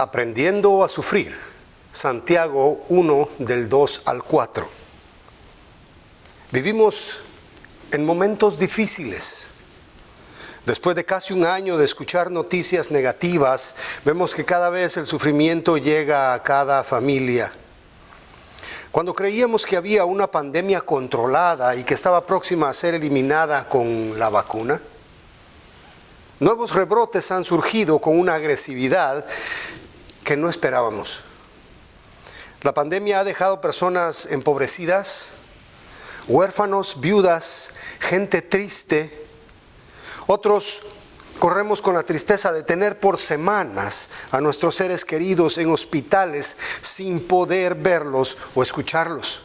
Aprendiendo a sufrir, Santiago 1 del 2 al 4. Vivimos en momentos difíciles. Después de casi un año de escuchar noticias negativas, vemos que cada vez el sufrimiento llega a cada familia. Cuando creíamos que había una pandemia controlada y que estaba próxima a ser eliminada con la vacuna, nuevos rebrotes han surgido con una agresividad que no esperábamos. La pandemia ha dejado personas empobrecidas, huérfanos, viudas, gente triste. Otros corremos con la tristeza de tener por semanas a nuestros seres queridos en hospitales sin poder verlos o escucharlos,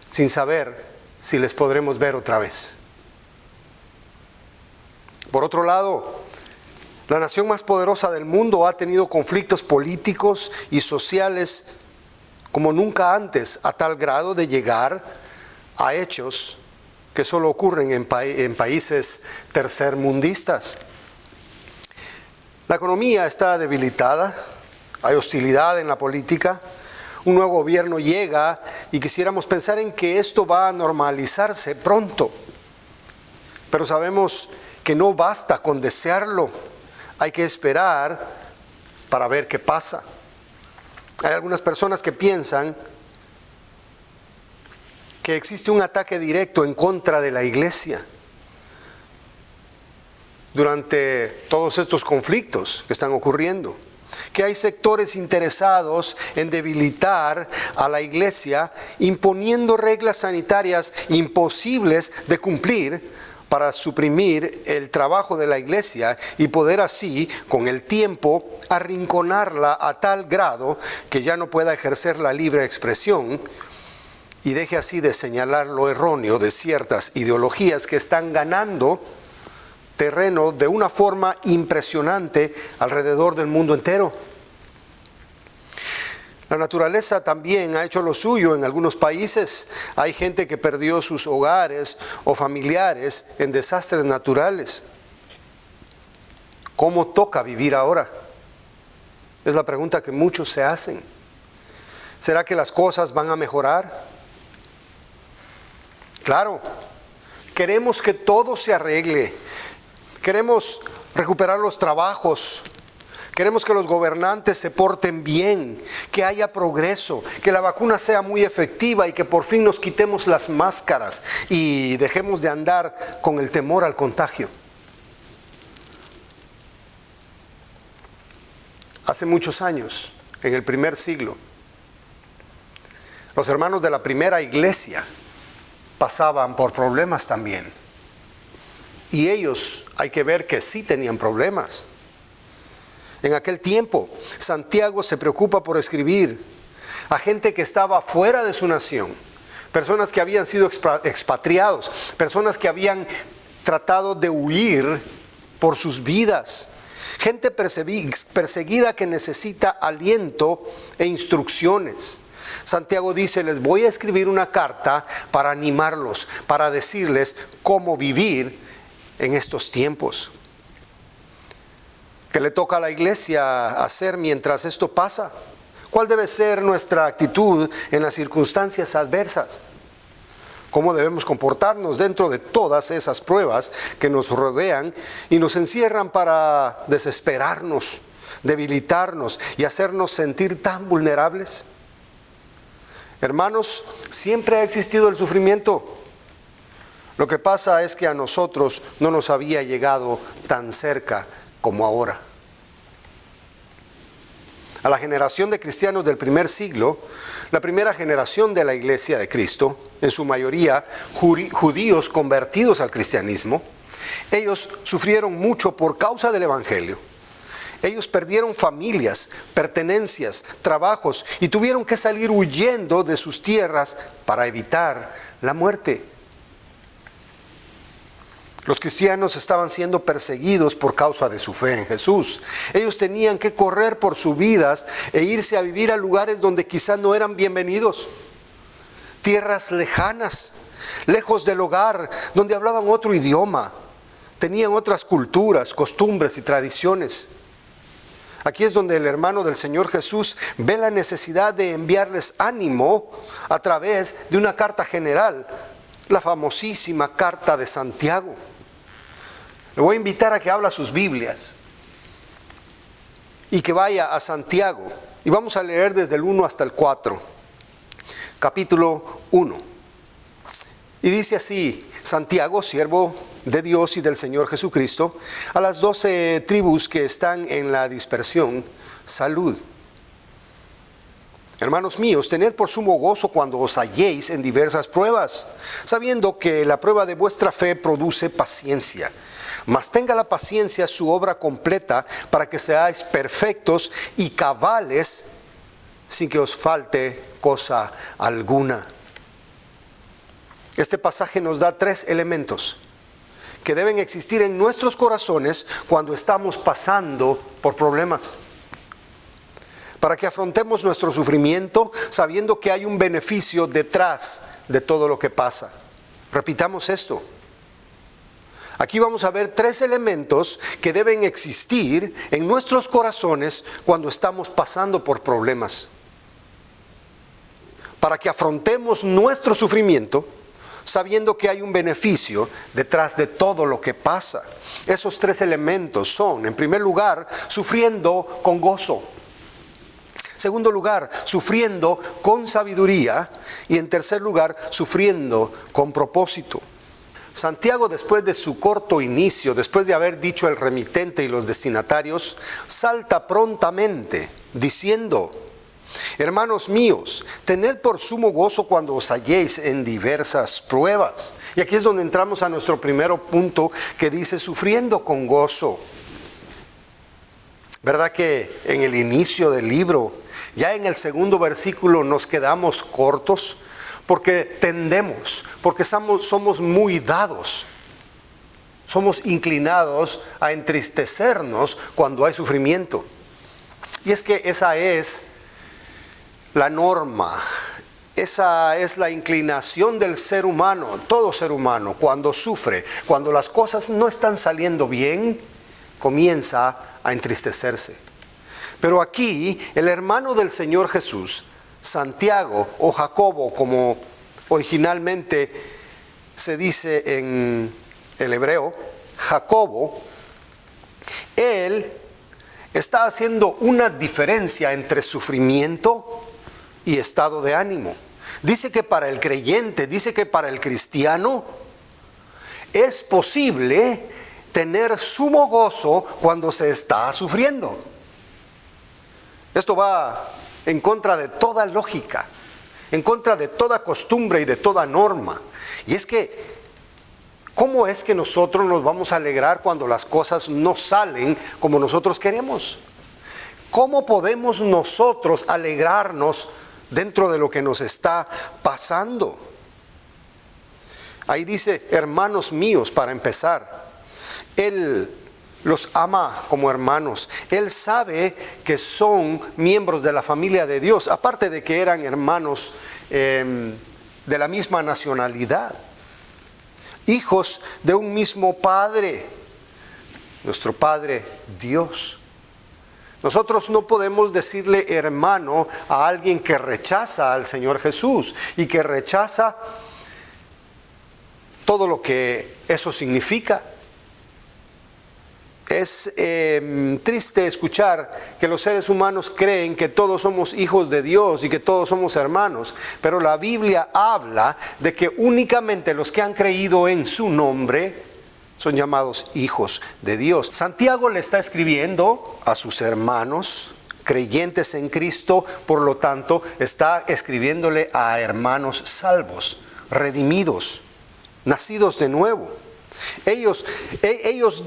sin saber si les podremos ver otra vez. Por otro lado, la nación más poderosa del mundo ha tenido conflictos políticos y sociales como nunca antes, a tal grado de llegar a hechos que solo ocurren en países tercermundistas. La economía está debilitada, hay hostilidad en la política, un nuevo gobierno llega y quisiéramos pensar en que esto va a normalizarse pronto. Pero sabemos que no basta con desearlo, hay que esperar para ver qué pasa. Hay algunas personas que piensan que existe un ataque directo en contra de la iglesia durante todos estos conflictos que están ocurriendo, que hay sectores interesados en debilitar a la iglesia, imponiendo reglas sanitarias imposibles de cumplir para suprimir el trabajo de la iglesia y poder así, con el tiempo, arrinconarla a tal grado que ya no pueda ejercer la libre expresión y deje así de señalar lo erróneo de ciertas ideologías que están ganando terreno de una forma impresionante alrededor del mundo entero. La naturaleza también ha hecho lo suyo en algunos países. Hay gente que perdió sus hogares o familiares en desastres naturales. ¿Cómo toca vivir ahora? Es la pregunta que muchos se hacen. ¿Será que las cosas van a mejorar? Claro, queremos que todo se arregle. Queremos recuperar los trabajos. Queremos que los gobernantes se porten bien, que haya progreso, que la vacuna sea muy efectiva y que por fin nos quitemos las máscaras y dejemos de andar con el temor al contagio. Hace muchos años, en el primer siglo, los hermanos de la primera iglesia pasaban por problemas también. Y ellos, hay que ver que sí tenían problemas. En aquel tiempo, Santiago se preocupa por escribir a gente que estaba fuera de su nación, personas que habían sido expatriados, personas que habían tratado de huir por sus vidas, gente perseguida que necesita aliento e instrucciones. Santiago dice, les voy a escribir una carta para animarlos, para decirles cómo vivir en estos tiempos. ¿Qué le toca a la iglesia hacer mientras esto pasa? ¿Cuál debe ser nuestra actitud en las circunstancias adversas? ¿Cómo debemos comportarnos dentro de todas esas pruebas que nos rodean y nos encierran para desesperarnos, debilitarnos y hacernos sentir tan vulnerables? Hermanos, siempre ha existido el sufrimiento. Lo que pasa es que a nosotros no nos había llegado tan cerca como ahora. A la generación de cristianos del primer siglo, la primera generación de la iglesia de Cristo, en su mayoría judíos convertidos al cristianismo, ellos sufrieron mucho por causa del evangelio. Ellos perdieron familias, pertenencias, trabajos y tuvieron que salir huyendo de sus tierras para evitar la muerte. Los cristianos estaban siendo perseguidos por causa de su fe en Jesús. Ellos tenían que correr por sus vidas e irse a vivir a lugares donde quizás no eran bienvenidos. Tierras lejanas, lejos del hogar, donde hablaban otro idioma, tenían otras culturas, costumbres y tradiciones. Aquí es donde el hermano del Señor Jesús ve la necesidad de enviarles ánimo a través de una carta general, la famosísima carta de Santiago. Le voy a invitar a que abra sus Biblias y que vaya a Santiago. Y vamos a leer desde el 1 hasta el 4, capítulo 1. Y dice así: Santiago, siervo de Dios y del Señor Jesucristo, a las 12 tribus que están en la dispersión, salud. Hermanos míos, tened por sumo gozo cuando os halléis en diversas pruebas, sabiendo que la prueba de vuestra fe produce paciencia. Mas tenga la paciencia su obra completa, para que seáis perfectos y cabales, sin que os falte cosa alguna. Este pasaje nos da 3 elementos que deben existir en nuestros corazones cuando estamos pasando por problemas, para que afrontemos nuestro sufrimiento sabiendo que hay un beneficio detrás de todo lo que pasa. Repitamos esto. Aquí vamos a ver 3 elementos que deben existir en nuestros corazones cuando estamos pasando por problemas, para que afrontemos nuestro sufrimiento sabiendo que hay un beneficio detrás de todo lo que pasa. Esos 3 elementos son, en primer lugar, sufriendo con gozo. Segundo lugar, sufriendo con sabiduría. Y en tercer lugar, sufriendo con propósito. Santiago, después de su corto inicio, después de haber dicho el remitente y los destinatarios, salta prontamente diciendo: hermanos míos, tened por sumo gozo cuando os halléis en diversas pruebas. Y aquí es donde entramos a nuestro primer punto, que dice sufriendo con gozo. ¿Verdad que en el inicio del libro, ya en el segundo versículo, nos quedamos cortos? Porque tendemos, porque somos muy dados, somos inclinados a entristecernos cuando hay sufrimiento. Y es que esa es la norma, esa es la inclinación del ser humano, todo ser humano. Cuando sufre, cuando las cosas no están saliendo bien, comienza a entristecerse. Pero aquí el hermano del Señor Jesús, Santiago o Jacobo, como originalmente se dice en el hebreo, Jacobo, él está haciendo una diferencia entre sufrimiento y estado de ánimo. Dice que para el creyente, dice que para el cristiano es posible tener sumo gozo cuando se está sufriendo. Esto va en contra de toda lógica, en contra de toda costumbre y de toda norma. Y es que, ¿cómo es que nosotros nos vamos a alegrar cuando las cosas no salen como nosotros queremos? ¿Cómo podemos nosotros alegrarnos dentro de lo que nos está pasando? Ahí dice, hermanos míos, para empezar. Él los ama como hermanos. Él sabe que son miembros de la familia de Dios, aparte de que eran hermanos de la misma nacionalidad, hijos de un mismo Padre, nuestro Padre Dios. Nosotros no podemos decirle hermano a alguien que rechaza al Señor Jesús y que rechaza todo lo que eso significa. Es triste escuchar que los seres humanos creen que todos somos hijos de Dios y que todos somos hermanos, pero la Biblia habla de que únicamente los que han creído en su nombre son llamados hijos de Dios. Santiago le está escribiendo a sus hermanos creyentes en Cristo, por lo tanto está escribiéndole a hermanos salvos, redimidos, nacidos de nuevo. Ellos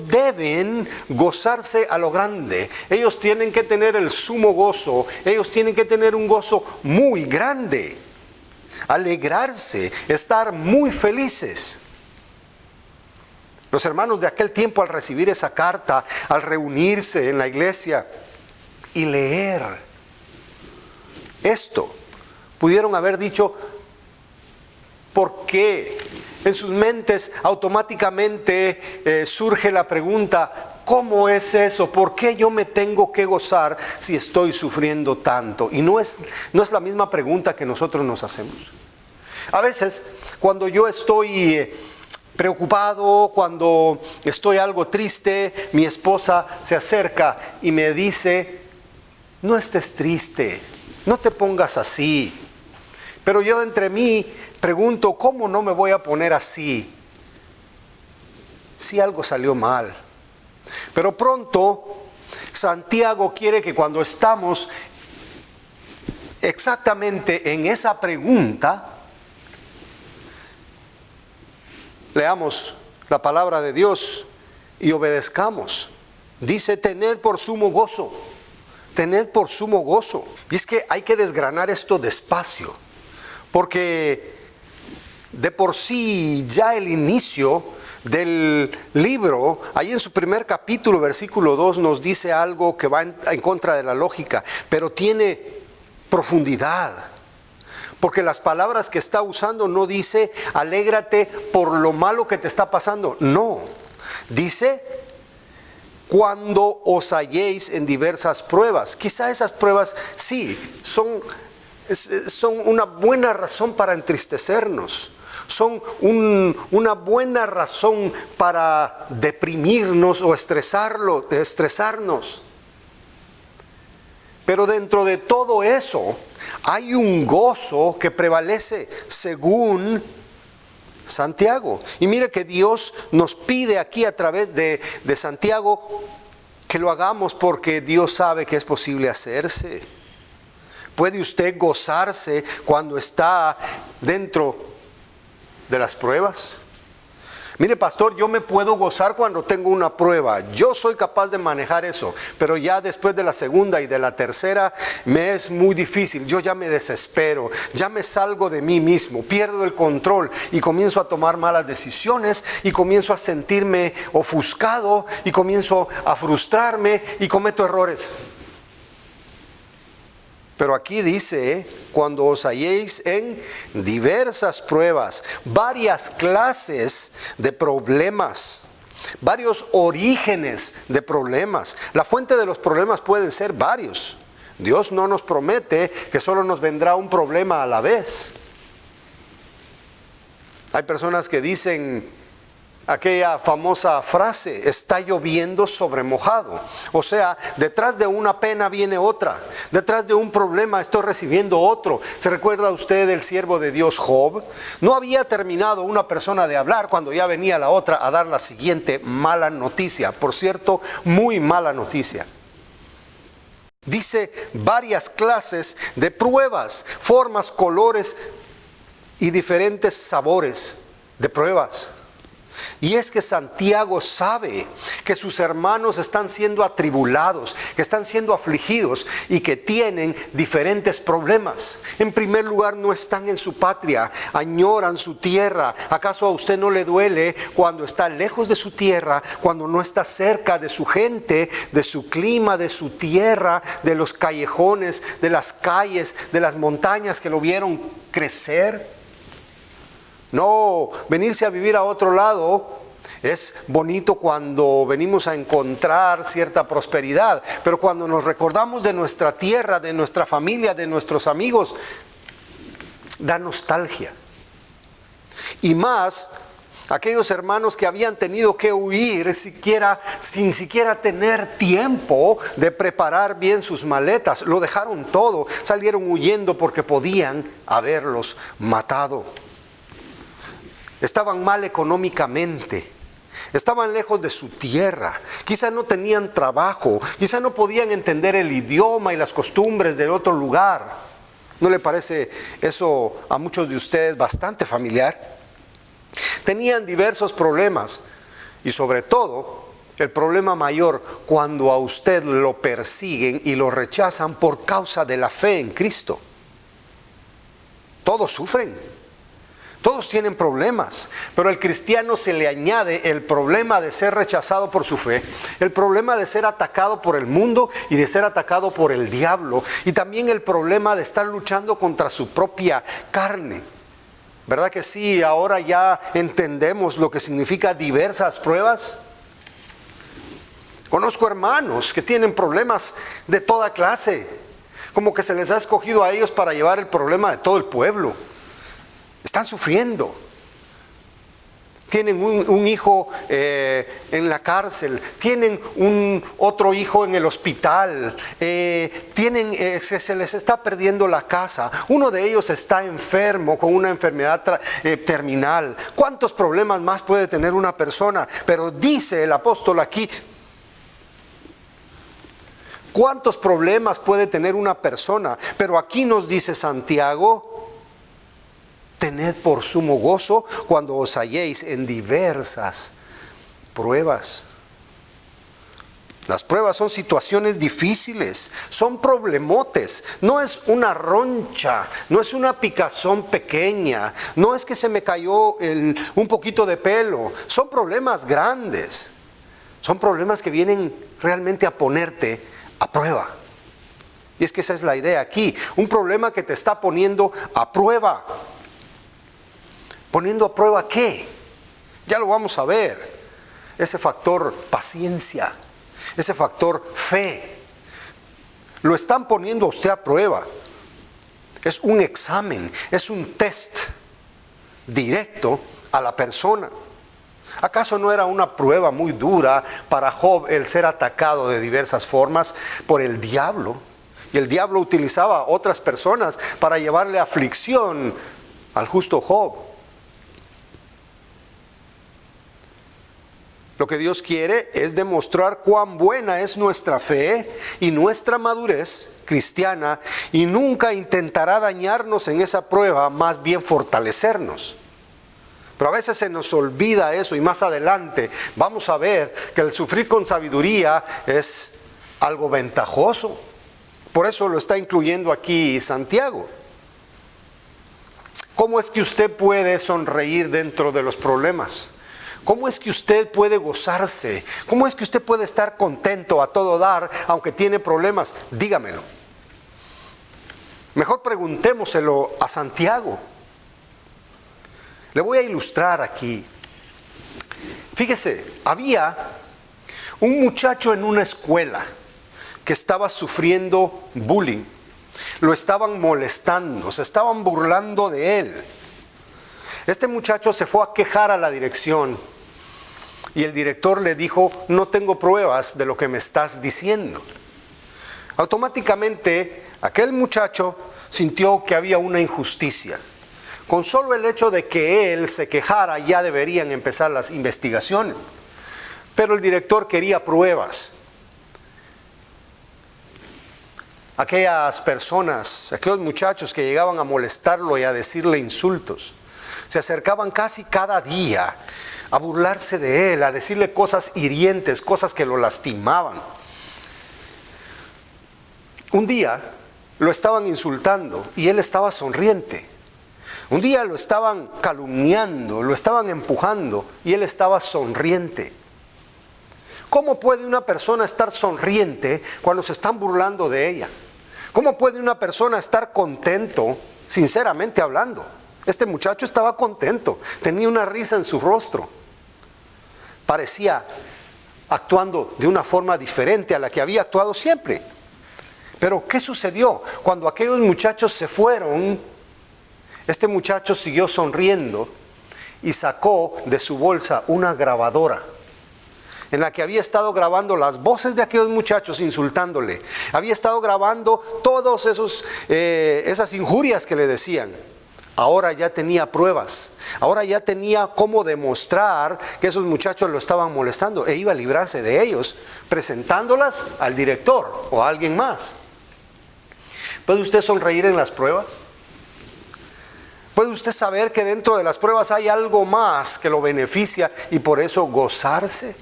deben gozarse a lo grande. Ellos tienen que tener el sumo gozo. Ellos tienen que tener un gozo muy grande, alegrarse, estar muy felices. Los hermanos de aquel tiempo, al recibir esa carta, al reunirse en la iglesia y leer esto, pudieron haber dicho: ¿por qué? En sus mentes automáticamente surge la pregunta: ¿Cómo es eso? ¿Por qué yo me tengo que gozar si estoy sufriendo tanto? Y no es la misma pregunta que nosotros nos hacemos. A veces, cuando yo estoy preocupado, cuando estoy algo triste, mi esposa se acerca y me dice: no estés triste, no te pongas así. Pero yo entre mí pregunto: ¿cómo no me voy a poner así si algo salió mal? Pero pronto Santiago quiere que cuando estamos exactamente en esa pregunta, leamos la palabra de Dios y obedezcamos. Dice: tened por sumo gozo, tened por sumo gozo. Y es que hay que desgranar esto despacio, porque de por sí ya el inicio del libro, ahí en su primer capítulo, versículo 2, nos dice algo que va en contra de la lógica, pero tiene profundidad. Porque las palabras que está usando no dice: alégrate por lo malo que te está pasando. No, dice: cuando os halléis en diversas pruebas. Quizá esas pruebas sí son una buena razón para entristecernos. Son una buena razón para deprimirnos o estresarnos. Pero dentro de todo eso hay un gozo que prevalece según Santiago. Y mire que Dios nos pide aquí a través de Santiago que lo hagamos porque Dios sabe que es posible hacerse. ¿Puede usted gozarse cuando está dentro de las pruebas? Mire, pastor, yo me puedo gozar cuando tengo una prueba. Yo soy capaz de manejar eso. Pero ya después de la segunda y de la tercera me es muy difícil. Yo ya me desespero. Ya me salgo de mí mismo. Pierdo el control y comienzo a tomar malas decisiones. Y comienzo a sentirme ofuscado. Y comienzo a frustrarme y cometo errores. Pero aquí dice: cuando os halléis en diversas pruebas, varias clases de problemas, varios orígenes de problemas. La fuente de los problemas pueden ser varios. Dios no nos promete que solo nos vendrá un problema a la vez. Hay personas que dicen aquella famosa frase: está lloviendo sobre mojado. O sea, detrás de una pena viene otra. Detrás de un problema estoy recibiendo otro. ¿Se recuerda usted del siervo de Dios Job? No había terminado una persona de hablar cuando ya venía la otra a dar la siguiente mala noticia. Por cierto, muy mala noticia. Dice: varias clases de pruebas, formas, colores y diferentes sabores de pruebas. Y es que Santiago sabe que sus hermanos están siendo atribulados, que están siendo afligidos y que tienen diferentes problemas. En primer lugar, no están en su patria, añoran su tierra. ¿Acaso a usted no le duele cuando está lejos de su tierra, cuando no está cerca de su gente, de su clima, de su tierra, de los callejones, de las calles, de las montañas que lo vieron crecer? No, venirse a vivir a otro lado es bonito cuando venimos a encontrar cierta prosperidad, pero cuando nos recordamos de nuestra tierra, de nuestra familia, de nuestros amigos, da nostalgia. Y más aquellos hermanos que habían tenido que huir sin siquiera tener tiempo de preparar bien sus maletas. Lo dejaron todo, salieron huyendo porque podían haberlos matado. Estaban mal económicamente, estaban lejos de su tierra, quizá no tenían trabajo, quizá no podían entender el idioma y las costumbres del otro lugar. ¿No le parece eso a muchos de ustedes bastante familiar? Tenían diversos problemas y sobre todo el problema mayor cuando a usted lo persiguen y lo rechazan por causa de la fe en Cristo. Todos sufren. Todos tienen problemas, pero al cristiano se le añade el problema de ser rechazado por su fe, el problema de ser atacado por el mundo y de ser atacado por el diablo, y también el problema de estar luchando contra su propia carne. ¿Verdad que sí? Ahora ya entendemos lo que significa diversas pruebas. Conozco hermanos que tienen problemas de toda clase, como que se les ha escogido a ellos para llevar el problema de todo el pueblo. Están sufriendo. Tienen un hijo en la cárcel, tienen otro hijo en el hospital, se les está perdiendo la casa, uno de ellos está enfermo con una enfermedad terminal. ¿Cuántos problemas más puede tener una persona? Pero dice el apóstol aquí, ¿cuántos problemas puede tener una persona? Pero aquí nos dice Santiago, tened por sumo gozo cuando os halléis en diversas pruebas. Las pruebas son situaciones difíciles, son problemotes, no es una roncha, no es una picazón pequeña, no es que se me cayó un poquito de pelo, son problemas grandes, son problemas que vienen realmente a ponerte a prueba. Y es que esa es la idea aquí, un problema que te está poniendo a prueba. ¿Poniendo a prueba qué? Ya lo vamos a ver. Ese factor paciencia, ese factor fe. Lo están poniendo a usted a prueba. Es un examen, es un test directo a la persona. ¿Acaso no era una prueba muy dura para Job el ser atacado de diversas formas por el diablo? Y el diablo utilizaba a otras personas para llevarle aflicción al justo Job. Lo que Dios quiere es demostrar cuán buena es nuestra fe y nuestra madurez cristiana, y nunca intentará dañarnos en esa prueba, más bien fortalecernos. Pero a veces se nos olvida eso, y más adelante vamos a ver que el sufrir con sabiduría es algo ventajoso. Por eso lo está incluyendo aquí Santiago. ¿Cómo es que usted puede sonreír dentro de los problemas? ¿Cómo es que usted puede gozarse? ¿Cómo es que usted puede estar contento a todo dar aunque tiene problemas? Dígamelo. Mejor preguntémoselo a Santiago. Le voy a ilustrar aquí. Fíjese, había un muchacho en una escuela que estaba sufriendo bullying. Lo estaban molestando, se estaban burlando de él. Este muchacho se fue a quejar a la dirección. Y el director le dijo, no tengo pruebas de lo que me estás diciendo. Automáticamente, aquel muchacho sintió que había una injusticia. Con solo el hecho de que él se quejara, ya deberían empezar las investigaciones. Pero el director quería pruebas. Aquellas personas, aquellos muchachos que llegaban a molestarlo y a decirle insultos, se acercaban casi cada día a burlarse de él, a decirle cosas hirientes, cosas que lo lastimaban. Un día lo estaban insultando y él estaba sonriente. Un día lo estaban calumniando, lo estaban empujando y él estaba sonriente. ¿Cómo puede una persona estar sonriente cuando se están burlando de ella? ¿Cómo puede una persona estar contento, sinceramente hablando? Este muchacho estaba contento, tenía una risa en su rostro. Parecía actuando de una forma diferente a la que había actuado siempre. Pero ¿qué sucedió? Cuando aquellos muchachos se fueron, este muchacho siguió sonriendo y sacó de su bolsa una grabadora en la que había estado grabando las voces de aquellos muchachos insultándole. Había estado grabando todas esas injurias que le decían. Ahora ya tenía pruebas, ahora ya tenía cómo demostrar que esos muchachos lo estaban molestando e iba a librarse de ellos, presentándolas al director o a alguien más. ¿Puede usted sonreír en las pruebas? ¿Puede usted saber que dentro de las pruebas hay algo más que lo beneficia y por eso gozarse?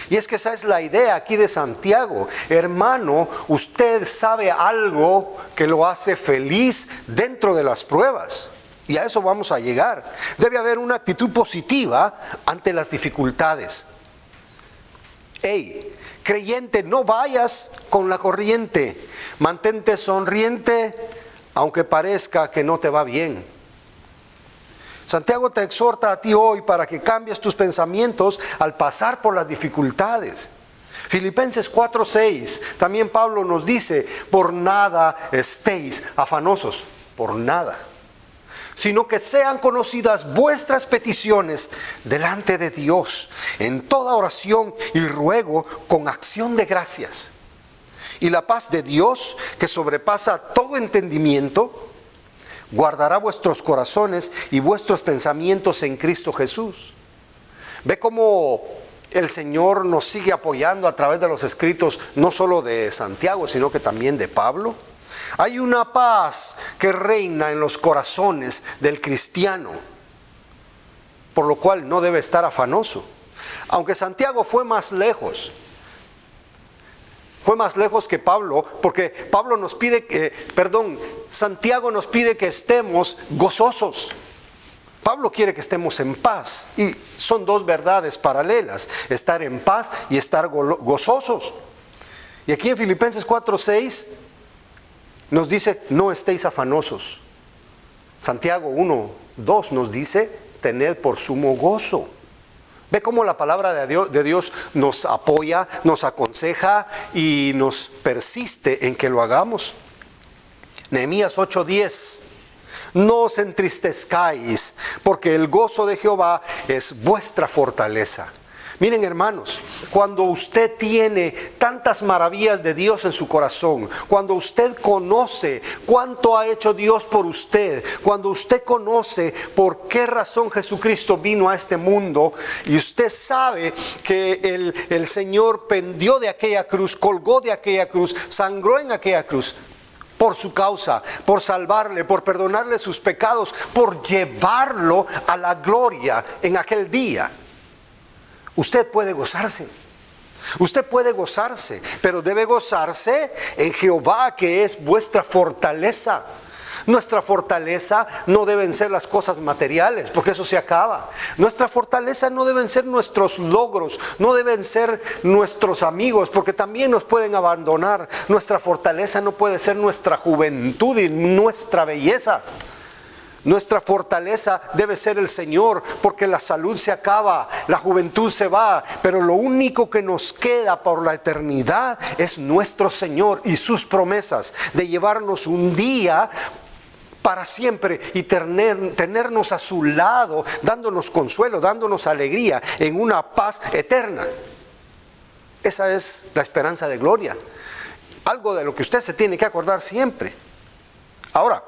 Y es que esa es la idea aquí de Santiago. Hermano, usted sabe algo que lo hace feliz dentro de las pruebas. Y a eso vamos a llegar. Debe haber una actitud positiva ante las dificultades. Hey, creyente, no vayas con la corriente. Mantente sonriente aunque parezca que no te va bien. Santiago te exhorta a ti hoy para que cambies tus pensamientos al pasar por las dificultades. Filipenses 4:6, también Pablo nos dice, por nada estéis afanosos, por nada, sino que sean conocidas vuestras peticiones delante de Dios en toda oración y ruego con acción de gracias. Y la paz de Dios, que sobrepasa todo entendimiento, guardará vuestros corazones y vuestros pensamientos en Cristo Jesús. Ve cómo el Señor nos sigue apoyando a través de los escritos, no solo de Santiago, sino que también de Pablo. Hay una paz que reina en los corazones del cristiano, por lo cual no debe estar afanoso. Aunque Santiago fue más lejos que Pablo, porque Pablo nos pide Santiago nos pide que estemos gozosos. Pablo quiere que estemos en paz, y son dos verdades paralelas, estar en paz y estar gozosos. Y aquí en Filipenses 4:6 nos dice, no estéis afanosos. Santiago 1:2 nos dice, tened por sumo gozo. Ve cómo la palabra de Dios nos apoya, nos aconseja y nos persiste en que lo hagamos. Nehemías 8:10, no os entristezcáis, porque el gozo de Jehová es vuestra fortaleza. Miren, hermanos, cuando usted tiene tantas maravillas de Dios en su corazón, cuando usted conoce cuánto ha hecho Dios por usted, cuando usted conoce por qué razón Jesucristo vino a este mundo, y usted sabe que el Señor pendió de aquella cruz, colgó de aquella cruz, sangró en aquella cruz por su causa, por salvarle, por perdonarle sus pecados, por llevarlo a la gloria en aquel día. Usted puede gozarse. Usted puede gozarse, pero debe gozarse en Jehová, que es vuestra fortaleza. Nuestra fortaleza no deben ser las cosas materiales, porque eso se acaba. Nuestra fortaleza no deben ser nuestros logros, no deben ser nuestros amigos, porque también nos pueden abandonar. Nuestra fortaleza no puede ser nuestra juventud y nuestra belleza. Nuestra fortaleza debe ser el Señor, porque la salud se acaba, la juventud se va, pero lo único que nos queda por la eternidad es nuestro Señor y sus promesas de llevarnos un día para siempre y tenernos a su lado, dándonos consuelo, dándonos alegría en una paz eterna. Esa es la esperanza de gloria, algo de lo que usted se tiene que acordar siempre. Ahora,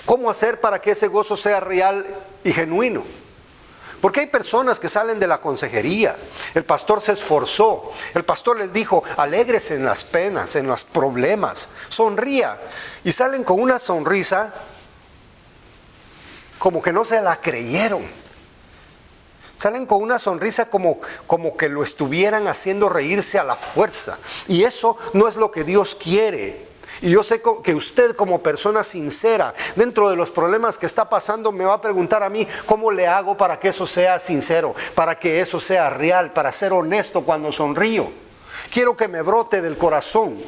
¿cómo hacer para que ese gozo sea real y genuino? Porque hay personas que salen de la consejería. El pastor se esforzó. El pastor les dijo, alégrese en las penas, en los problemas, sonría. Y salen con una sonrisa como que no se la creyeron. Salen con una sonrisa como que lo estuvieran haciendo reírse a la fuerza. Y eso no es lo que Dios quiere. Y yo sé que usted, como persona sincera, dentro de los problemas que está pasando, me va a preguntar a mí, ¿cómo le hago para que eso sea sincero? Para que eso sea real, para ser honesto cuando sonrío. Quiero que me brote del corazón.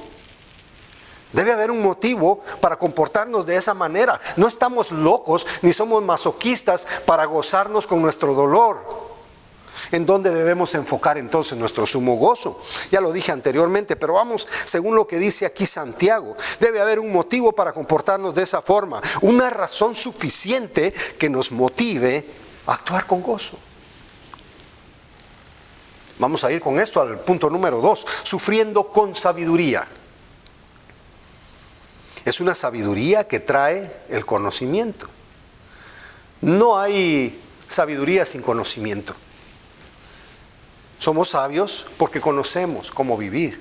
Debe haber un motivo para comportarnos de esa manera. No estamos locos ni somos masoquistas para gozarnos con nuestro dolor. ¿En dónde debemos enfocar entonces nuestro sumo gozo? Ya lo dije anteriormente, pero vamos según lo que dice aquí Santiago. Debe haber un motivo para comportarnos de esa forma, una razón suficiente que nos motive a actuar con gozo. Vamos a ir con esto al punto número 2, sufriendo con sabiduría. Es una sabiduría que trae el conocimiento. No hay sabiduría sin conocimiento. Somos sabios porque conocemos cómo vivir.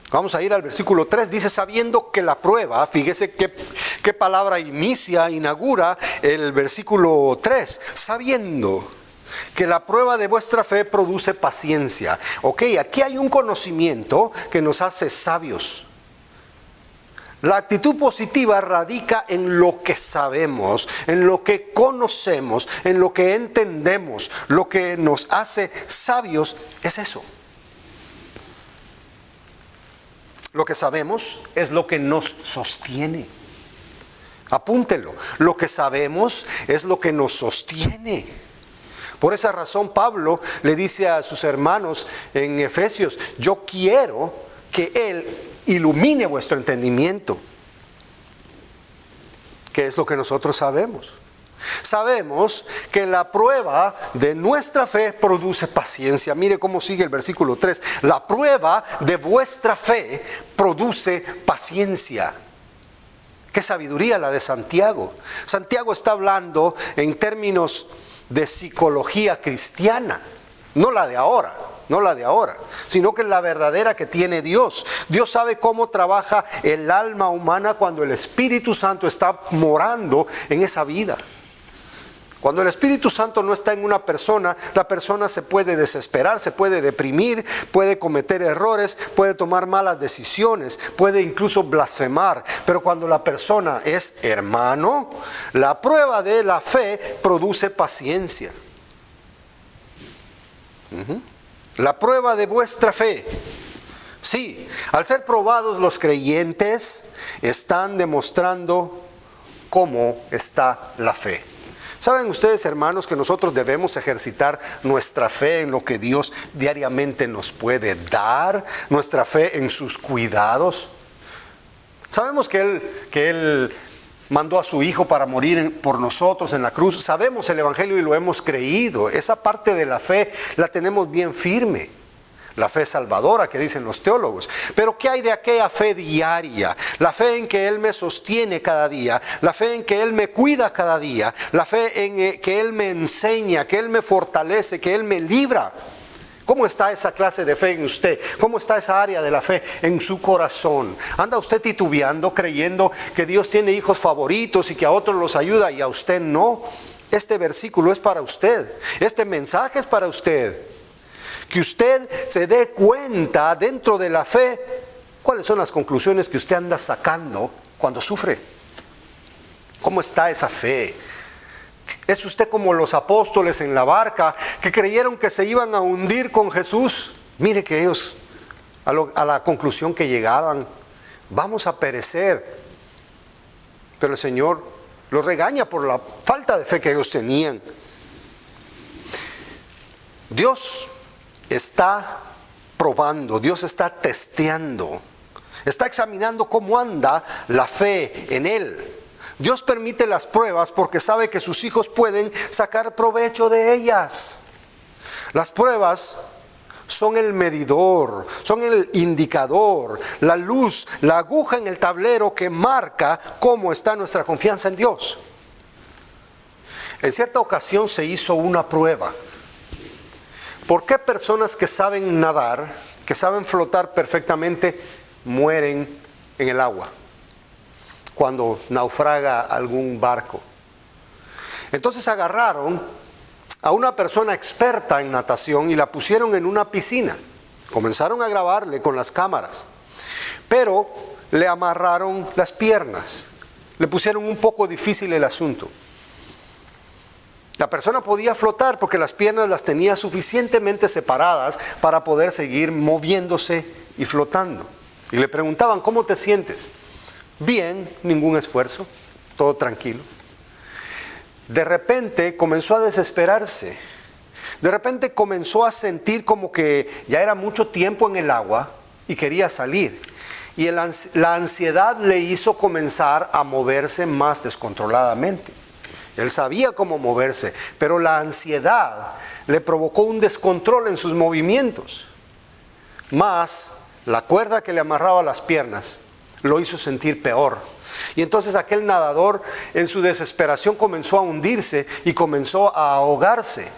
Vamos a ir al versículo 3, dice, sabiendo que la prueba, fíjese qué palabra inaugura el versículo 3, sabiendo que la prueba de vuestra fe produce paciencia. Ok, aquí hay un conocimiento que nos hace sabios. La actitud positiva radica en lo que sabemos, en lo que conocemos, en lo que entendemos. Lo que nos hace sabios es eso. Lo que sabemos es lo que nos sostiene. Apúntelo. Lo que sabemos es lo que nos sostiene. Por esa razón Pablo le dice a sus hermanos en Efesios: yo quiero que Él ilumine vuestro entendimiento. ¿Qué es lo que nosotros sabemos? Sabemos que la prueba de nuestra fe produce paciencia. Mire cómo sigue el versículo 3. La prueba de vuestra fe produce paciencia. Qué sabiduría la de Santiago. Santiago está hablando en términos de psicología cristiana, no la de ahora, sino que es la verdadera que tiene Dios. Dios sabe cómo trabaja el alma humana cuando el Espíritu Santo está morando en esa vida. Cuando el Espíritu Santo no está en una persona, la persona se puede desesperar, se puede deprimir, puede cometer errores, puede tomar malas decisiones, puede incluso blasfemar. Pero cuando la persona es hermano, la prueba de la fe produce paciencia. La prueba de vuestra fe. Sí, al ser probados, los creyentes están demostrando cómo está la fe. ¿Saben ustedes, hermanos, que nosotros debemos ejercitar nuestra fe en lo que Dios diariamente nos puede dar? Nuestra fe en sus cuidados. Sabemos que Él mandó a su Hijo para morir por nosotros en la cruz. Sabemos el Evangelio y lo hemos creído. Esa parte de la fe la tenemos bien firme. La fe salvadora que dicen los teólogos. Pero ¿qué hay de aquella fe diaria? La fe en que Él me sostiene cada día, la fe en que Él me cuida cada día, la fe en que Él me enseña, que Él me fortalece, que Él me libra. ¿Cómo está esa clase de fe en usted? ¿Cómo está esa área de la fe en su corazón? ¿Anda usted titubeando, creyendo que Dios tiene hijos favoritos y que a otros los ayuda y a usted no? Este versículo es para usted. Este mensaje es para usted. Que usted se dé cuenta dentro de la fe cuáles son las conclusiones que usted anda sacando cuando sufre. ¿Cómo está esa fe? ¿Es usted como los apóstoles en la barca que creyeron que se iban a hundir con Jesús? Mire que ellos a la conclusión que llegaban: vamos a perecer. Pero el Señor los regaña por la falta de fe que ellos tenían. Dios está probando, Dios está testeando, está examinando cómo anda la fe en Él. Dios permite las pruebas porque sabe que sus hijos pueden sacar provecho de ellas. Las pruebas son el medidor, son el indicador, la luz, la aguja en el tablero que marca cómo está nuestra confianza en Dios. En cierta ocasión se hizo una prueba. ¿Por qué personas que saben nadar, que saben flotar perfectamente, mueren en el agua cuando naufraga algún barco? Entonces agarraron a una persona experta en natación y la pusieron en una piscina. Comenzaron a grabarle con las cámaras, pero le amarraron las piernas. Le pusieron un poco difícil el asunto. La persona podía flotar porque las piernas las tenía suficientemente separadas para poder seguir moviéndose y flotando. Y le preguntaban: ¿cómo te sientes? Bien, ningún esfuerzo, todo tranquilo. De repente comenzó a desesperarse. De repente comenzó a sentir como que ya era mucho tiempo en el agua y quería salir. Y la ansiedad le hizo comenzar a moverse más descontroladamente. Él sabía cómo moverse, pero la ansiedad le provocó un descontrol en sus movimientos. Más la cuerda que le amarraba las piernas lo hizo sentir peor. Y entonces aquel nadador, en su desesperación, comenzó a hundirse y comenzó a ahogarse.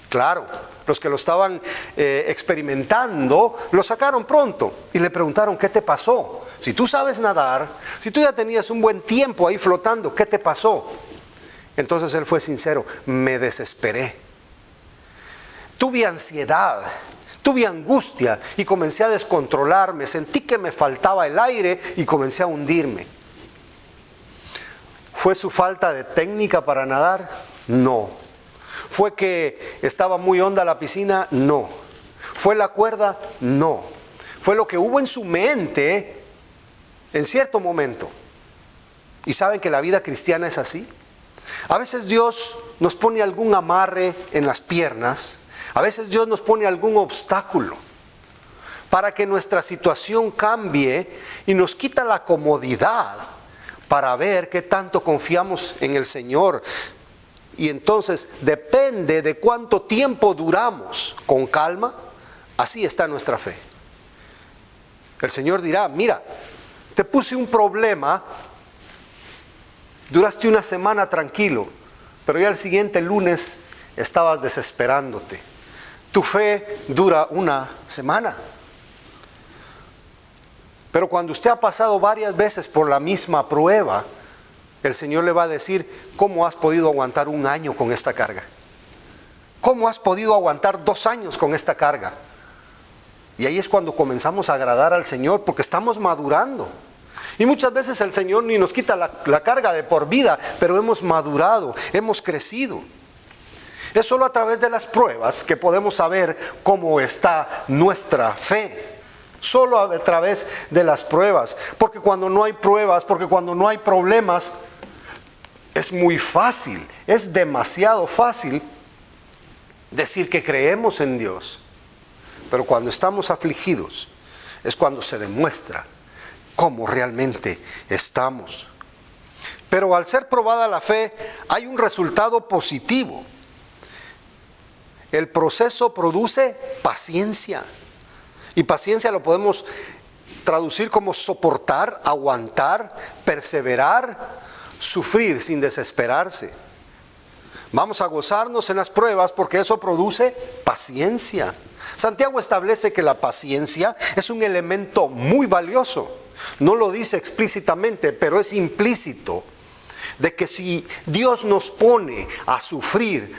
Claro, los que lo estaban experimentando lo sacaron pronto y le preguntaron: ¿qué te pasó? Si tú sabes nadar, si tú ya tenías un buen tiempo ahí flotando, ¿qué te pasó? Entonces él fue sincero: me desesperé. Tuve ansiedad, tuve angustia y comencé a descontrolarme. Sentí que me faltaba el aire y comencé a hundirme. ¿Fue su falta de técnica para nadar? No. ¿Fue que estaba muy honda la piscina? No. ¿Fue la cuerda? No. Fue lo que hubo en su mente en cierto momento. ¿Y saben que la vida cristiana es así? A veces Dios nos pone algún amarre en las piernas, a veces Dios nos pone algún obstáculo para que nuestra situación cambie y nos quita la comodidad para ver qué tanto confiamos en el Señor. Y entonces depende de cuánto tiempo duramos con calma, así está nuestra fe. El Señor dirá, mira, te puse un problema, duraste una semana tranquilo, pero ya el siguiente lunes estabas desesperándote. Tu fe dura una semana. Pero cuando usted ha pasado varias veces por la misma prueba, el Señor le va a decir, ¿cómo has podido aguantar un año con esta carga? ¿Cómo has podido aguantar 2 años con esta carga? Y ahí es cuando comenzamos a agradar al Señor, porque estamos madurando. Y muchas veces el Señor ni nos quita la carga de por vida, pero hemos madurado, hemos crecido. Es solo a través de las pruebas que podemos saber cómo está nuestra fe. Solo a través de las pruebas. Porque cuando no hay pruebas, porque cuando no hay problemas, es muy fácil, es demasiado fácil decir que creemos en Dios. Pero cuando estamos afligidos, es cuando se demuestra cómo realmente estamos. Pero al ser probada la fe, hay un resultado positivo. El proceso produce paciencia. Y paciencia lo podemos traducir como soportar, aguantar, perseverar, sufrir sin desesperarse. Vamos a gozarnos en las pruebas porque eso produce paciencia. Santiago establece que la paciencia es un elemento muy valioso. No lo dice explícitamente, pero es implícito. De que si Dios nos pone a sufrir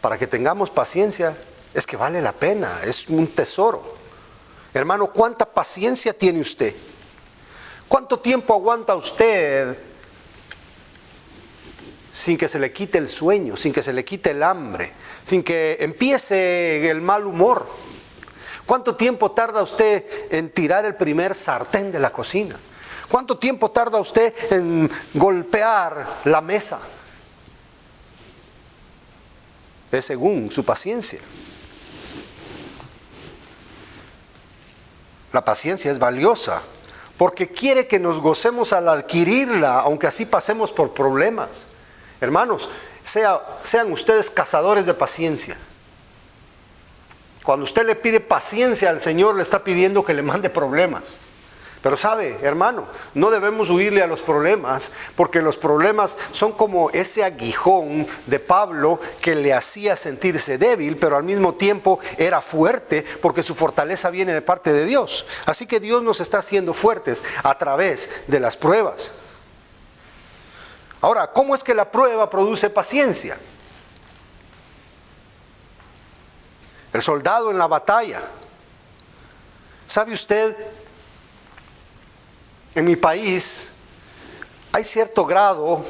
para que tengamos paciencia, es que vale la pena, es un tesoro. Hermano, ¿cuánta paciencia tiene usted? ¿Cuánto tiempo aguanta usted sin que se le quite el sueño, sin que se le quite el hambre, sin que empiece el mal humor? ¿Cuánto tiempo tarda usted en tirar el primer sartén de la cocina? ¿Cuánto tiempo tarda usted en golpear la mesa? Es según su paciencia. La paciencia es valiosa porque quiere que nos gocemos al adquirirla, aunque así pasemos por problemas. Hermanos, sean ustedes cazadores de paciencia. Cuando usted le pide paciencia al Señor, le está pidiendo que le mande problemas. Pero sabe, hermano, no debemos huirle a los problemas, porque los problemas son como ese aguijón de Pablo que le hacía sentirse débil, pero al mismo tiempo era fuerte, porque su fortaleza viene de parte de Dios. Así que Dios nos está haciendo fuertes a través de las pruebas. Ahora, ¿cómo es que la prueba produce paciencia? El soldado en la batalla. ¿Sabe usted? En mi país hay cierto grado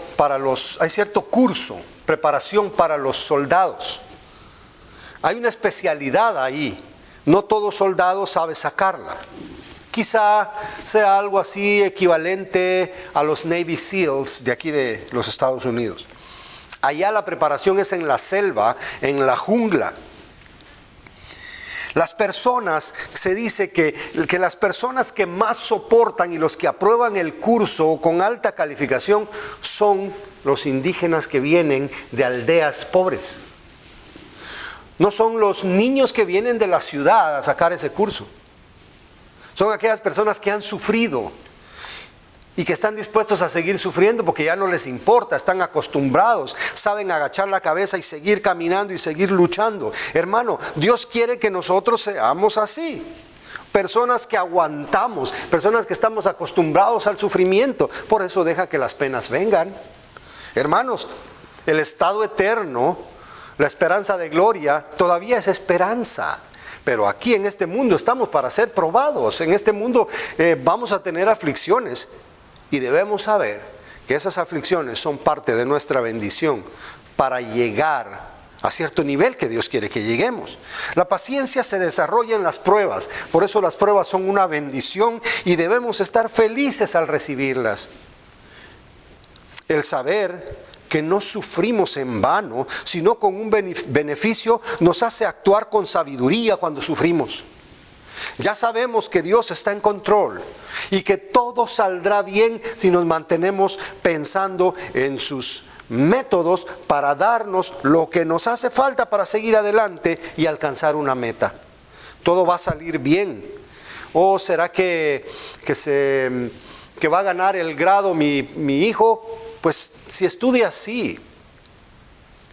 hay cierto curso, preparación para los soldados. Hay una especialidad ahí. No todo soldado sabe sacarla. Quizá sea algo así equivalente a los Navy SEALs de aquí de los Estados Unidos. Allá la preparación es en la selva, en la jungla. Las personas, se dice que las personas que más soportan y los que aprueban el curso con alta calificación son los indígenas que vienen de aldeas pobres. No son los niños que vienen de la ciudad a sacar ese curso. Son aquellas personas que han sufrido y que están dispuestos a seguir sufriendo porque ya no les importa, están acostumbrados, saben agachar la cabeza y seguir caminando y seguir luchando. Hermano, Dios quiere que nosotros seamos así. Personas que aguantamos, personas que estamos acostumbrados al sufrimiento. Por eso deja que las penas vengan. Hermanos, el estado eterno, la esperanza de gloria, todavía es esperanza. Pero aquí en este mundo estamos para ser probados. En este mundo vamos a tener aflicciones. Y debemos saber que esas aflicciones son parte de nuestra bendición para llegar a cierto nivel que Dios quiere que lleguemos. La paciencia se desarrolla en las pruebas. Por eso las pruebas son una bendición y debemos estar felices al recibirlas. El saber que no sufrimos en vano, sino con un beneficio, nos hace actuar con sabiduría cuando sufrimos. Ya sabemos que Dios está en control y que todo saldrá bien si nos mantenemos pensando en sus métodos para darnos lo que nos hace falta para seguir adelante y alcanzar una meta. Todo va a salir bien. ¿O será que va a ganar el grado mi hijo? Pues si estudia, sí.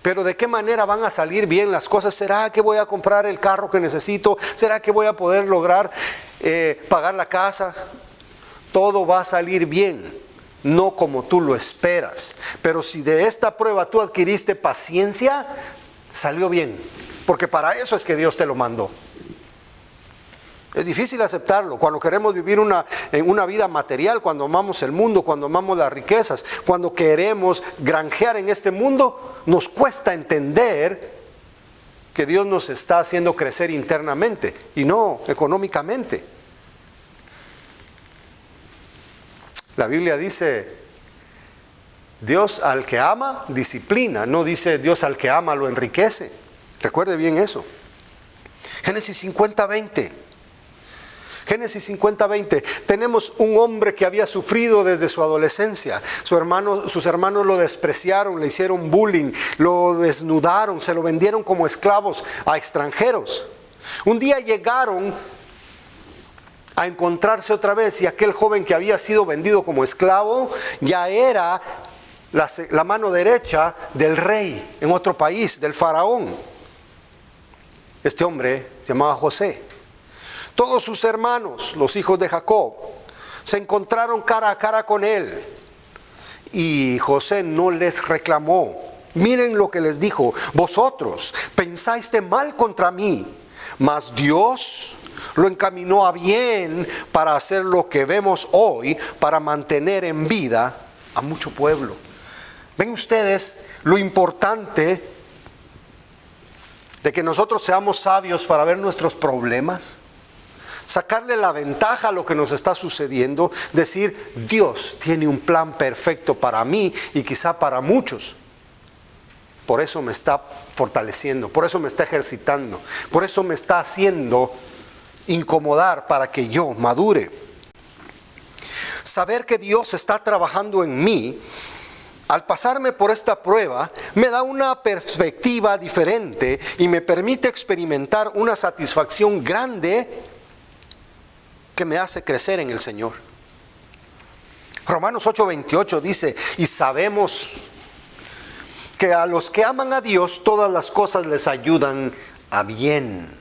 Pero ¿de qué manera van a salir bien las cosas? ¿Será que voy a comprar el carro que necesito? ¿Será que voy a poder lograr pagar la casa? Todo va a salir bien, no como tú lo esperas. Pero si de esta prueba tú adquiriste paciencia, salió bien. Porque para eso es que Dios te lo mandó. Es difícil aceptarlo cuando queremos vivir en una vida material, cuando amamos el mundo, cuando amamos las riquezas, cuando queremos granjear en este mundo. Nos cuesta entender que Dios nos está haciendo crecer internamente y no económicamente. La Biblia dice, Dios al que ama disciplina, no dice Dios al que ama lo enriquece. Recuerde bien eso. Génesis 50:20. Génesis 50:20. Tenemos un hombre que había sufrido desde su adolescencia. Sus hermanos lo despreciaron, le hicieron bullying, lo desnudaron, se lo vendieron como esclavos a extranjeros. Un día llegaron a encontrarse otra vez y aquel joven que había sido vendido como esclavo ya era la mano derecha del rey en otro país, del faraón. Este hombre se llamaba José. Todos sus hermanos, los hijos de Jacob, se encontraron cara a cara con él. Y José no les reclamó. Miren lo que les dijo: vosotros pensáis de mal contra mí, mas Dios lo encaminó a bien para hacer lo que vemos hoy, para mantener en vida a mucho pueblo. ¿Ven ustedes lo importante de que nosotros seamos sabios para ver nuestros problemas? Sacarle la ventaja a lo que nos está sucediendo, decir, Dios tiene un plan perfecto para mí y quizá para muchos. Por eso me está fortaleciendo, por eso me está ejercitando, por eso me está haciendo incomodar para que yo madure. Saber que Dios está trabajando en mí, al pasarme por esta prueba, me da una perspectiva diferente y me permite experimentar una satisfacción grande que me hace crecer en el Señor. Romanos 8:28 dice, y sabemos que a los que aman a Dios todas las cosas les ayudan a bien.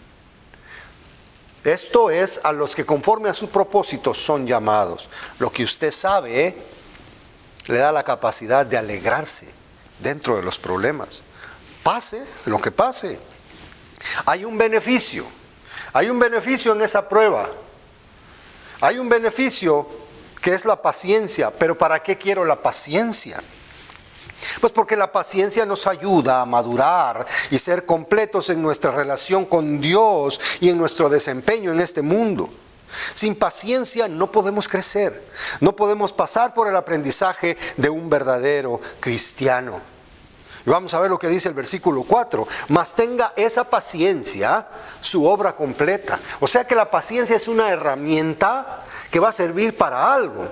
Esto es, a los que conforme a su propósito son llamados. Lo que usted sabe le da la capacidad de alegrarse dentro de los problemas. Pase lo que pase. Hay un beneficio en esa prueba. Hay un beneficio que es la paciencia. Pero ¿para qué quiero la paciencia? Pues porque la paciencia nos ayuda a madurar y ser completos en nuestra relación con Dios y en nuestro desempeño en este mundo. Sin paciencia no podemos crecer, no podemos pasar por el aprendizaje de un verdadero cristiano. Y vamos a ver lo que dice el versículo 4. Mas tenga esa paciencia su obra completa. O sea que la paciencia es una herramienta que va a servir para algo.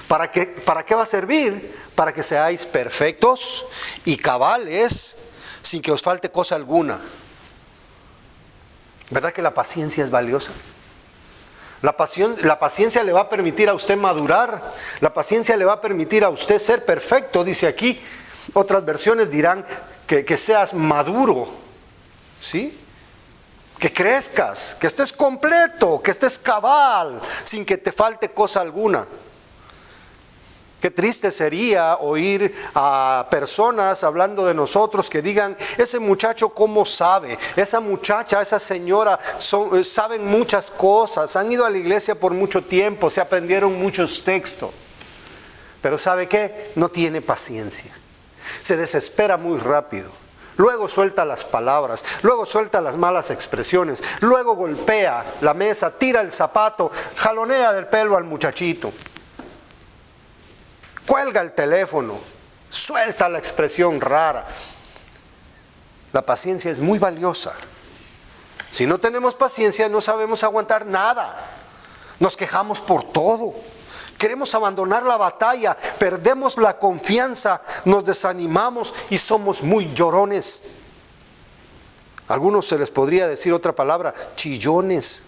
¿Para qué va a servir? Para que seáis perfectos y cabales sin que os falte cosa alguna. ¿Verdad que la paciencia es valiosa? La paciencia le va a permitir a usted madurar. La paciencia le va a permitir a usted ser perfecto, dice aquí. Otras versiones dirán que seas maduro, ¿sí? Que crezcas, que estés completo, que estés cabal, sin que te falte cosa alguna. Qué triste sería oír a personas hablando de nosotros que digan, ese muchacho cómo sabe, esa muchacha, esa señora saben muchas cosas, han ido a la iglesia por mucho tiempo, se aprendieron muchos textos. Pero ¿sabe qué? No tiene paciencia. Se desespera muy rápido. Luego suelta las palabras, luego suelta las malas expresiones, luego golpea la mesa, tira el zapato, jalonea del pelo al muchachito. Cuelga el teléfono, Suelta la expresión rara. La paciencia es muy valiosa. Si no tenemos paciencia, no sabemos aguantar nada. Nos quejamos por todo. Queremos abandonar la batalla, perdemos la confianza, nos desanimamos y somos muy llorones. A algunos se les podría decir otra palabra, chillones.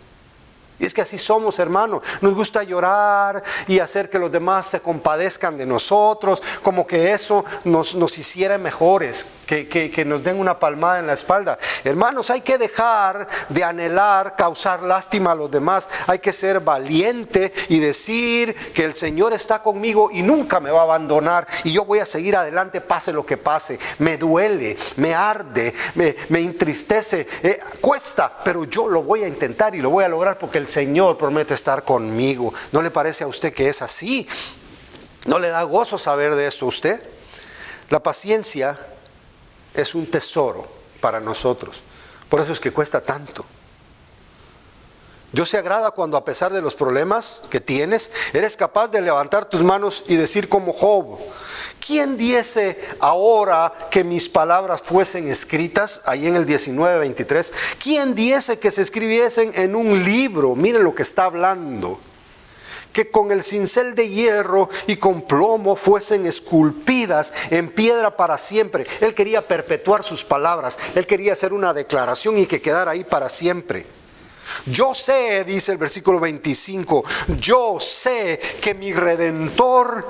Y es que así somos, hermano. Nos gusta llorar y hacer que los demás se compadezcan de nosotros, como que eso nos hiciera mejores, que nos den una palmada en la espalda. Hermanos, hay que dejar de anhelar causar lástima a los demás. Hay que ser valiente y decir que el Señor está conmigo y nunca me va a abandonar. Y yo voy a seguir adelante, pase lo que pase. Me duele, me arde, me entristece, cuesta, pero yo lo voy a intentar y lo voy a lograr porque el Señor promete estar conmigo. ¿No le parece a usted que es así? ¿No le da gozo saber de esto a usted? La paciencia es un tesoro para nosotros. Por eso es que cuesta tanto. Dios se agrada cuando, a pesar de los problemas que tienes, eres capaz de levantar tus manos y decir como Job: ¿quién diese ahora que mis palabras fuesen escritas? Ahí en el 19:23. ¿Quién diese que se escribiesen en un libro? Miren lo que está hablando. Que con el cincel de hierro y con plomo fuesen esculpidas en piedra para siempre. Él quería perpetuar sus palabras. Él quería hacer una declaración y que quedara ahí para siempre. Yo sé, dice el versículo 25, yo sé que mi Redentor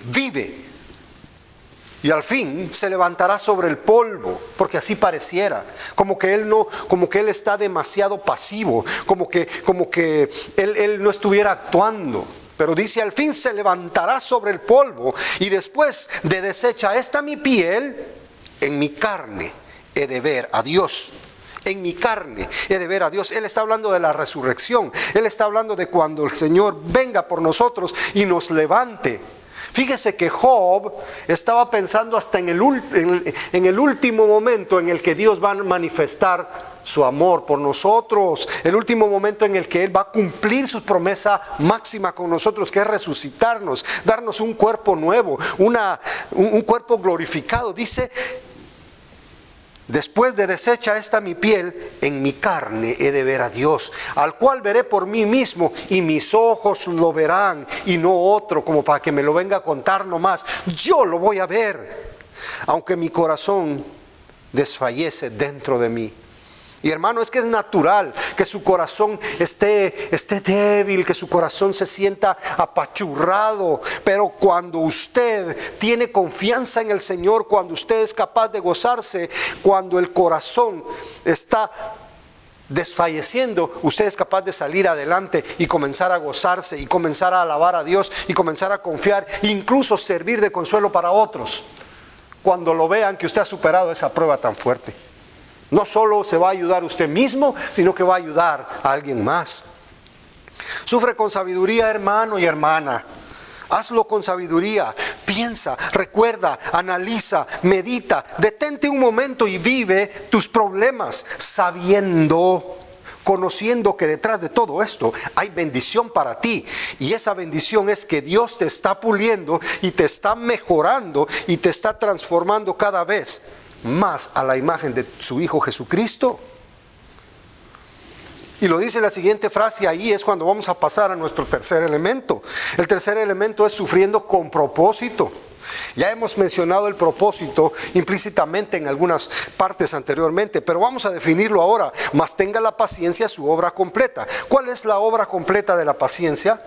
vive y al fin se levantará sobre el polvo, porque así pareciera, como que él está demasiado pasivo, como que él no estuviera actuando. Pero dice, al fin se levantará sobre el polvo, y después de deshecha esta mi piel, en mi carne he de ver a Dios. En mi carne he de ver a Dios. Él está hablando de la resurrección. Él está hablando de cuando el Señor venga por nosotros y nos levante. Fíjese que Job estaba pensando hasta en el último momento en el que Dios va a manifestar su amor por nosotros, el último momento en el que Él va a cumplir su promesa máxima con nosotros, que es resucitarnos, darnos un cuerpo nuevo, un cuerpo glorificado. Dice, después de deshecha esta mi piel, en mi carne he de ver a Dios, al cual veré por mí mismo, y mis ojos lo verán, y no otro, como para que me lo venga a contar nomás. Yo lo voy a ver, aunque mi corazón desfallece dentro de mí. Y hermano, es que es natural que su corazón esté débil, que su corazón se sienta apachurrado. Pero cuando usted tiene confianza en el Señor, cuando usted es capaz de gozarse, cuando el corazón está desfalleciendo, usted es capaz de salir adelante y comenzar a gozarse y comenzar a alabar a Dios y comenzar a confiar, incluso servir de consuelo para otros, cuando lo vean que usted ha superado esa prueba tan fuerte. No solo se va a ayudar usted mismo, sino que va a ayudar a alguien más. Sufre con sabiduría, hermano y hermana. Hazlo con sabiduría. Piensa, recuerda, analiza, medita. Detente un momento y vive tus problemas sabiendo, conociendo que detrás de todo esto hay bendición para ti. Y esa bendición es que Dios te está puliendo y te está mejorando y te está transformando cada vez más a la imagen de su Hijo Jesucristo. Y lo dice la siguiente frase, ahí es cuando vamos a pasar a nuestro tercer elemento. El tercer elemento es sufriendo con propósito. Ya hemos mencionado el propósito implícitamente en algunas partes anteriormente, pero vamos a definirlo ahora. Mas tenga la paciencia su obra completa. ¿Cuál es la obra completa de la paciencia?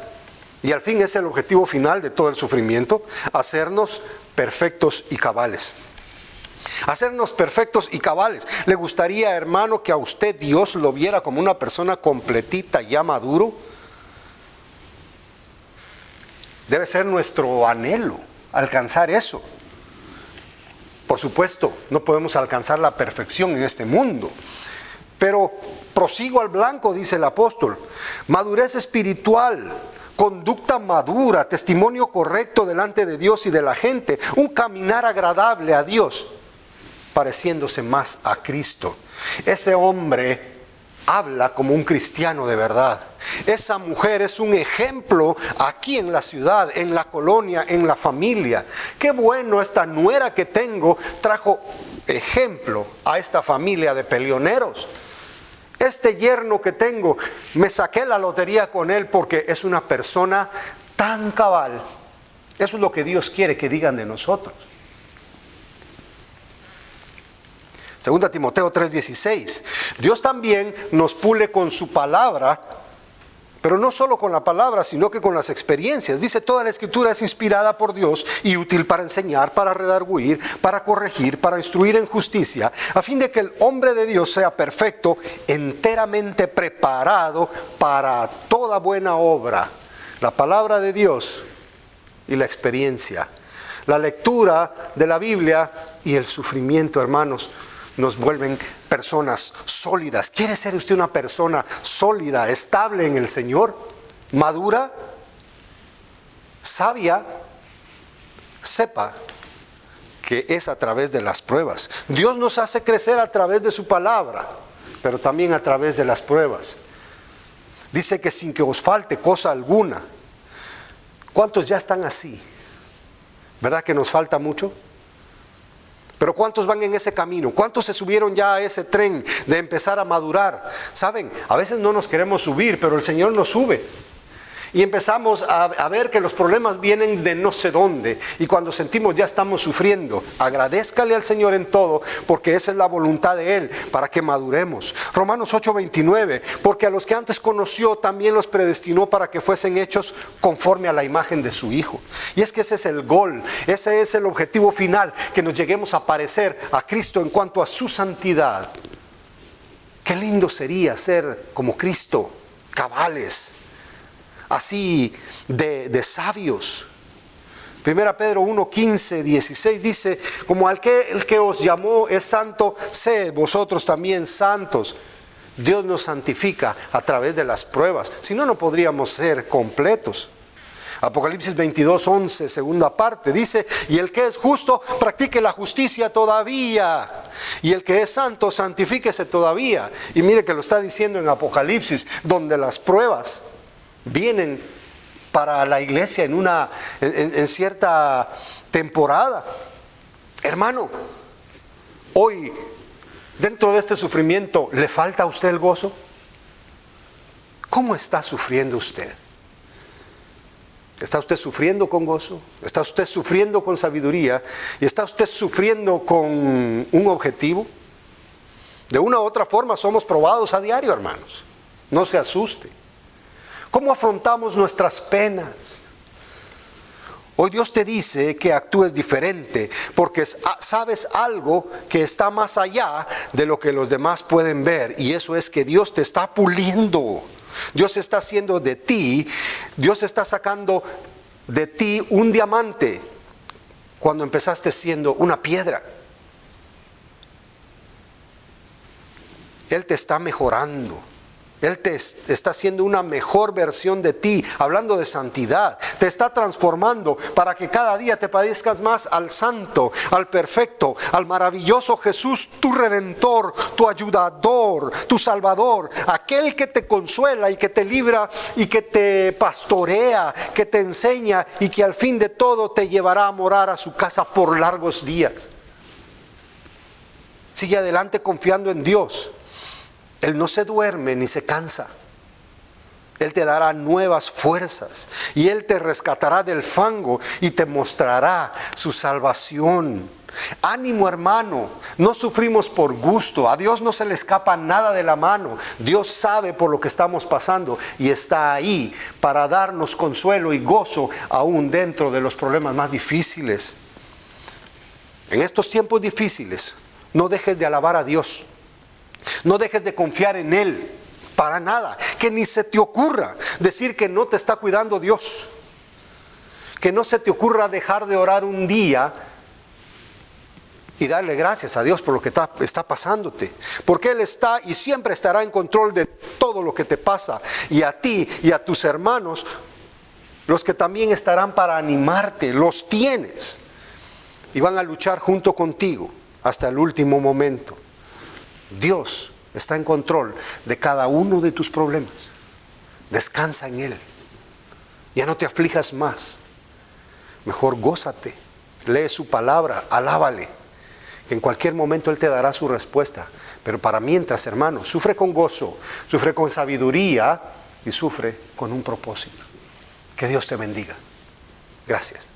Y al fin es el objetivo final de todo el sufrimiento: hacernos perfectos y cabales. Hacernos perfectos y cabales. ¿Le gustaría, hermano, que a usted Dios lo viera como una persona completita, ya maduro? Debe ser nuestro anhelo alcanzar eso. Por supuesto, no podemos alcanzar la perfección en este mundo, pero prosigo al blanco, dice el apóstol. Madurez espiritual, conducta madura, testimonio correcto delante de Dios y de la gente, un caminar agradable a Dios, pareciéndose más a Cristo. Ese hombre habla como un cristiano de verdad. Esa mujer es un ejemplo aquí en la ciudad, en la colonia, en la familia. Qué bueno, esta nuera que tengo trajo ejemplo a esta familia de peleoneros. Este yerno que tengo, me saqué la lotería con él porque es una persona tan cabal. Eso es lo que Dios quiere que digan de nosotros. 2 Timoteo 3:16. Dios también nos pule con su palabra, pero no solo con la palabra, sino que con las experiencias. Dice, toda la escritura es inspirada por Dios y útil para enseñar, para redarguir, para corregir, para instruir en justicia, a fin de que el hombre de Dios sea perfecto, enteramente preparado para toda buena obra. La palabra de Dios y la experiencia. La lectura de la Biblia y el sufrimiento, hermanos, nos vuelven personas sólidas. ¿Quiere ser usted una persona sólida, estable en el Señor? ¿Madura? ¿Sabia? Sepa que es a través de las pruebas. Dios nos hace crecer a través de su palabra, pero también a través de las pruebas. Dice que sin que os falte cosa alguna. ¿Cuántos ya están así? ¿Verdad que nos falta mucho? Pero ¿cuántos van en ese camino? ¿Cuántos se subieron ya a ese tren de empezar a madurar? ¿Saben? A veces no nos queremos subir, pero el Señor nos sube. Y empezamos a ver que los problemas vienen de no sé dónde. Y cuando sentimos ya estamos sufriendo, agradézcale al Señor en todo, porque esa es la voluntad de Él, para que maduremos. Romanos 8:29, porque a los que antes conoció también los predestinó para que fuesen hechos conforme a la imagen de su Hijo. Y es que ese es el gol, ese es el objetivo final, que nos lleguemos a parecer a Cristo en cuanto a su santidad. Qué lindo sería ser como Cristo, cabales, así de sabios. 1 Pedro 1:15-16 dice, como el que os llamó es santo, sed vosotros también santos. Dios nos santifica a través de las pruebas, si no, no podríamos ser completos. Apocalipsis 22:11, segunda parte, dice, y el que es justo, practique la justicia todavía, y el que es santo, santifíquese todavía. Y mire que lo está diciendo en Apocalipsis, donde las pruebas vienen para la iglesia en cierta temporada. Hermano, hoy, dentro de este sufrimiento, ¿le falta a usted el gozo? ¿Cómo está sufriendo usted? ¿Está usted sufriendo con gozo? ¿Está usted sufriendo con sabiduría? ¿Y está usted sufriendo con un objetivo? De una u otra forma somos probados a diario, hermanos. No se asuste. ¿Cómo afrontamos nuestras penas? Hoy Dios te dice que actúes diferente, porque sabes algo que está más allá de lo que los demás pueden ver, y eso es que Dios te está puliendo. Dios está haciendo de ti, Dios está sacando de ti un diamante cuando empezaste siendo una piedra. Él te está mejorando. Él te está haciendo una mejor versión de ti, hablando de santidad. Te está transformando para que cada día te parezcas más al santo, al perfecto, al maravilloso Jesús, tu Redentor, tu ayudador, tu Salvador, aquel que te consuela y que te libra y que te pastorea, que te enseña y que al fin de todo te llevará a morar a su casa por largos días. Sigue adelante confiando en Dios. Él no se duerme ni se cansa. Él te dará nuevas fuerzas y Él te rescatará del fango y te mostrará su salvación. Ánimo, hermano, no sufrimos por gusto. A Dios no se le escapa nada de la mano. Dios sabe por lo que estamos pasando y está ahí para darnos consuelo y gozo aún dentro de los problemas más difíciles. En estos tiempos difíciles, no dejes de alabar a Dios. No dejes de confiar en Él, para nada. Que ni se te ocurra decir que no te está cuidando Dios. Que no se te ocurra dejar de orar un día y darle gracias a Dios por lo que está pasándote. Porque Él está y siempre estará en control de todo lo que te pasa. Y a ti y a tus hermanos, los que también estarán para animarte, los tienes. Y van a luchar junto contigo hasta el último momento. Dios está en control de cada uno de tus problemas. Descansa en Él. Ya no te aflijas más. Mejor gózate, lee su palabra, alábale, que en cualquier momento Él te dará su respuesta. Pero para mientras, hermano, sufre con gozo, sufre con sabiduría y sufre con un propósito. Que Dios te bendiga. Gracias.